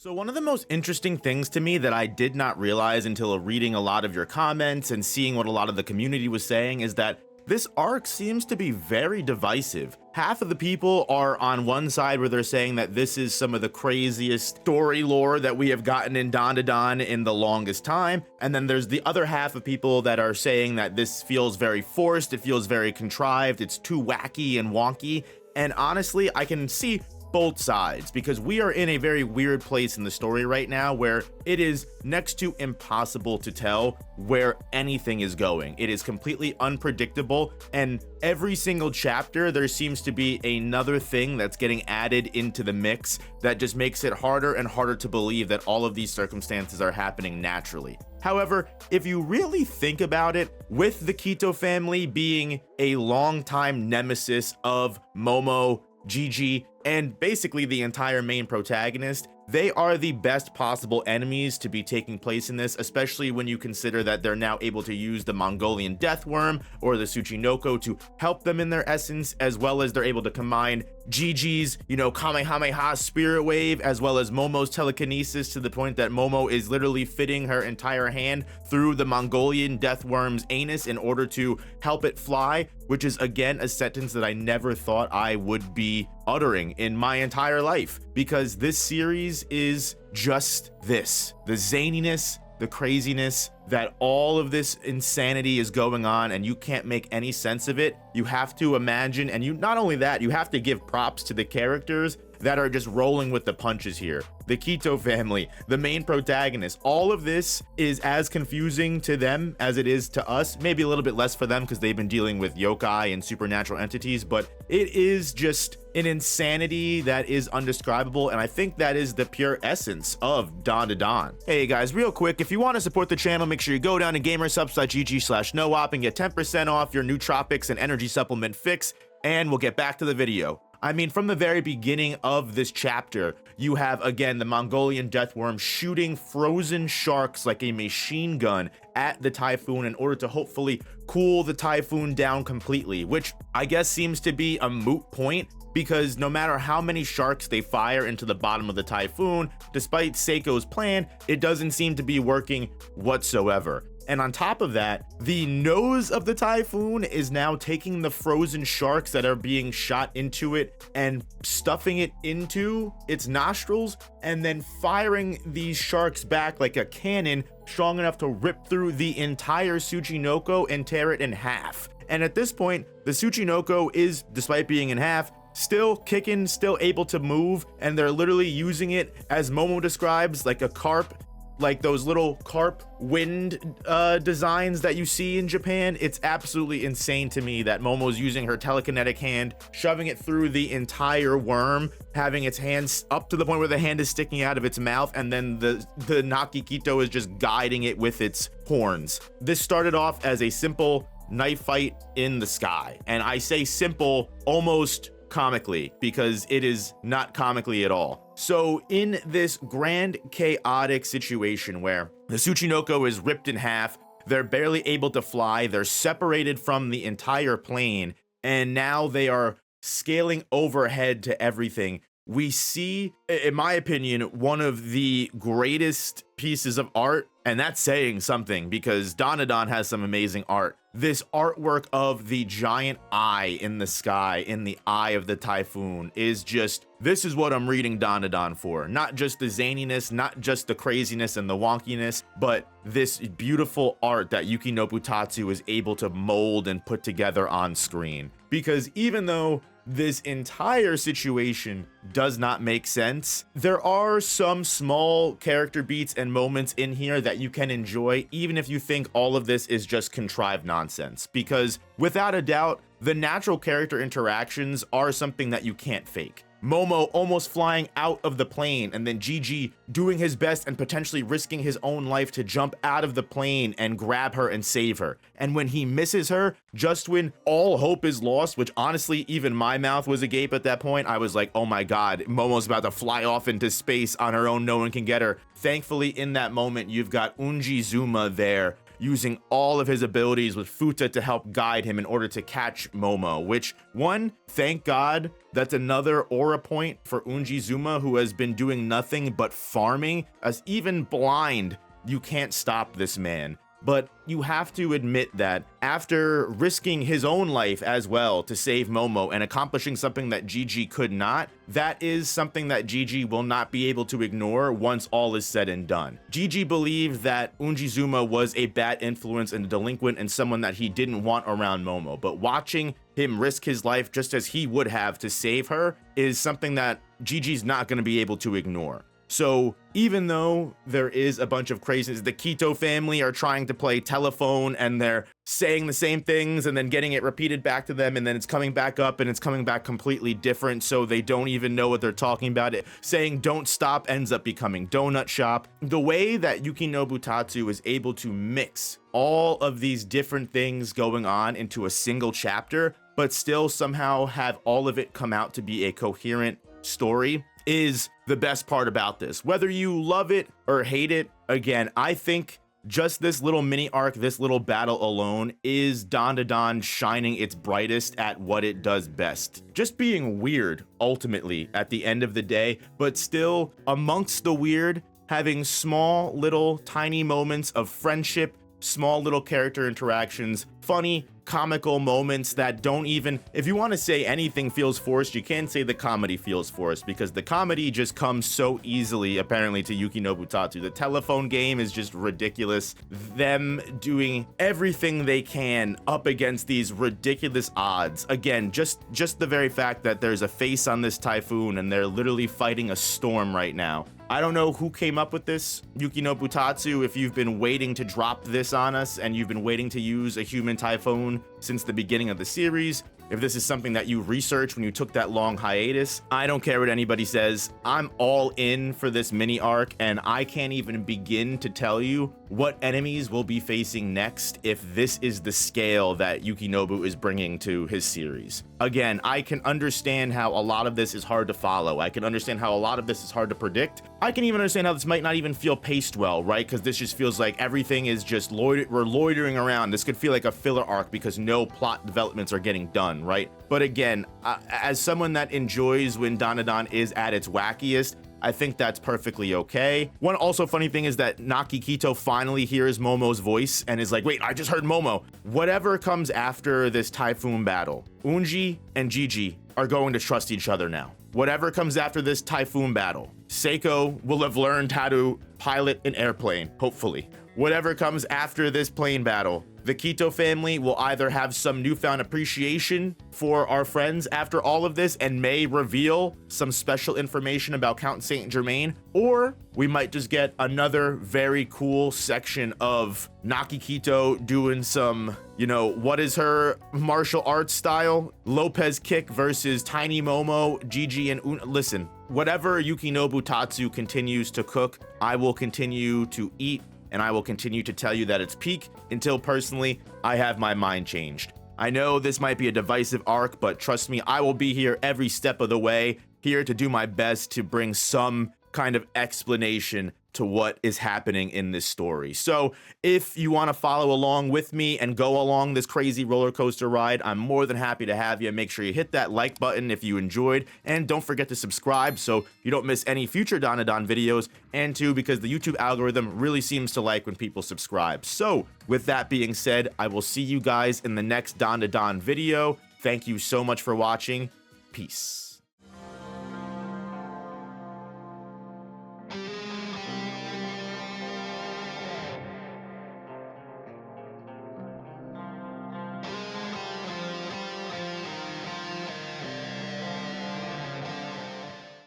So one of the most interesting things to me that I did not realize until reading a lot of your comments and seeing what a lot of the community was saying is that this arc seems to be very divisive. Half of the people are on one side where they're saying that this is some of the craziest story lore that we have gotten in DanDaDan in the longest time, and then there's the other half of people that are saying that this feels very forced, it feels very contrived, it's too wacky and wonky. And honestly, I can see both sides because we are in a very weird place in the story right now where it is next to impossible to tell where anything is going. It is completely unpredictable, and every single chapter there seems to be another thing that's getting added into the mix that just makes it harder and harder to believe that all of these circumstances are happening naturally. However, if you really think about it, with the Kito family being a longtime nemesis of Momo, Gigi, and basically the entire main protagonist, they are the best possible enemies to be taking place in this, especially when you consider that they're now able to use the Mongolian death worm or the Tsuchinoko to help them in their essence, as well as they're able to combine Gigi's, Kamehameha spirit wave, as well as Momo's telekinesis to the point that Momo is literally fitting her entire hand through the Mongolian death worm's anus in order to help it fly, which is again a sentence that I never thought I would be uttering in my entire life, because this series is just this, the zaniness, the craziness, that all of this insanity is going on and you can't make any sense of it. You have to imagine, and you not only that, you have to give props to the characters that are just rolling with the punches here. The Kito family, the main protagonist, all of this is as confusing to them as it is to us. Maybe a little bit less for them because they've been dealing with yokai and supernatural entities, but it is just an insanity that is undescribable, and I think that is the pure essence of DanDaDan. Hey guys, real quick, if you want to support the channel, make sure you go down to gamersupps.gg/noop and get 10% off your nootropics and energy supplement fix, and we'll get back to the video. I mean, from the very beginning of this chapter, you have, again, the Mongolian death worm shooting frozen sharks like a machine gun at the typhoon in order to hopefully cool the typhoon down completely, which I guess seems to be a moot point because no matter how many sharks they fire into the bottom of the typhoon, despite Seiko's plan, it doesn't seem to be working whatsoever. And on top of that, the nose of the typhoon is now taking the frozen sharks that are being shot into it and stuffing it into its nostrils and then firing these sharks back like a cannon strong enough to rip through the entire Tsuchinoko and tear it in half. And at this point, the Tsuchinoko is, despite being in half, still kicking, still able to move, and they're literally using it, as Momo describes, like a carp, like those little carp wind designs that you see in Japan. It's absolutely insane to me that Momo's using her telekinetic hand, shoving it through the entire worm, having its hands up to the point where the hand is sticking out of its mouth, and then the Nakikito is just guiding it with its horns. This started off as a simple knife fight in the sky, and I say simple almost comically because it is not comically at all. So in this grand chaotic situation where the Tsuchinoko is ripped in half, they're barely able to fly, they're separated from the entire plane, and now they are scaling overhead to everything. We see, in my opinion, one of the greatest pieces of art, and that's saying something because DanDaDan has some amazing art. This artwork of the giant eye in the sky, in the eye of the typhoon, is just, this is what I'm reading DanDaDan for. Not just the zaniness, not just the craziness and the wonkiness, but this beautiful art that Yuki Nobutatsu is able to mold and put together on screen. Because even though this entire situation does not make sense, there are some small character beats and moments in here that you can enjoy, even if you think all of this is just contrived nonsense. Because without a doubt, the natural character interactions are something that you can't fake. Momo almost flying out of the plane, and then Gigi doing his best and potentially risking his own life to jump out of the plane and grab her and save her. And when he misses her, just when all hope is lost, which honestly, even my mouth was agape at that point, I was like, oh my God, Momo's about to fly off into space on her own, no one can get her. Thankfully, in that moment, you've got Unji Zuma there, using all of his abilities with Futa to help guide him in order to catch Momo, which, one, thank God, that's another aura point for Unjizuma, who has been doing nothing but farming, as even blind, you can't stop this man. But you have to admit that after risking his own life as well to save Momo and accomplishing something that Gigi could not, that is something that Gigi will not be able to ignore once all is said and done. Gigi believed that Unjizuma was a bad influence and a delinquent and someone that he didn't want around Momo, but watching him risk his life just as he would have to save her is something that Gigi's not going to be able to ignore. So even though there is a bunch of craziness, the Quito family are trying to play telephone and they're saying the same things and then getting it repeated back to them, and then it's coming back up and it's coming back completely different, so they don't even know what they're talking about. It saying don't stop ends up becoming donut shop. The way that Yukinobu Tatsu is able to mix all of these different things going on into a single chapter, but still somehow have all of it come out to be a coherent story, is the best part about this. Whether you love it or hate it, again, I think just this little mini arc, this little battle alone is DanDaDan shining its brightest at what it does best. Just being weird, ultimately, at the end of the day, but still amongst the weird, having small little tiny moments of friendship, small little character interactions, funny, comical moments that don't even, if you want to say anything feels forced, you can't say the comedy feels forced, because the comedy just comes so easily, apparently, to Yukinobu Tatsu. The telephone game is just ridiculous. Them doing everything they can up against these ridiculous odds. Again, just the very fact that there's a face on this typhoon and they're literally fighting a storm right now. I don't know who came up with this, Yukinobu Tatsu, if you've been waiting to drop this on us and you've been waiting to use a human typhoon since the beginning of the series. If this is something that you researched when you took that long hiatus, I don't care what anybody says. I'm all in for this mini arc, and I can't even begin to tell you what enemies we'll be facing next if this is the scale that Yukinobu is bringing to his series. Again, I can understand how a lot of this is hard to follow. I can understand how a lot of this is hard to predict. I can even understand how this might not even feel paced well, right? Because this just feels like everything is just we're loitering around. This could feel like a filler arc because no plot developments are getting done, right? But again, as someone that enjoys when DanDaDan is at its wackiest, I think that's perfectly okay. One also funny thing is that Naki Kito finally hears Momo's voice and is like, wait, I just heard Momo. Whatever comes after this typhoon battle, Unji and Gigi are going to trust each other now. Whatever comes after this typhoon battle, Seiko will have learned how to pilot an airplane, hopefully. Whatever comes after this plane battle, the Quito family will either have some newfound appreciation for our friends after all of this and may reveal some special information about Count Saint Germain, or we might just get another very cool section of Naki Quito doing some, what is her martial arts style? Lopez kick versus Tiny Momo, Gigi, and listen, whatever Yukinobu Tatsu continues to cook, I will continue to eat, and I will continue to tell you that it's peak until personally I have my mind changed. I know this might be a divisive arc, but trust me, I will be here every step of the way, here to do my best to bring some kind of explanation to what is happening in this story. So if you want to follow along with me and go along this crazy roller coaster ride, I'm more than happy to have you. Make sure you hit that like button if you enjoyed, and don't forget to subscribe so you don't miss any future DanDaDan videos, and two, because the YouTube algorithm really seems to like when people subscribe. So with that being said, I will see you guys in the next DanDaDan video. Thank you so much for watching. Peace.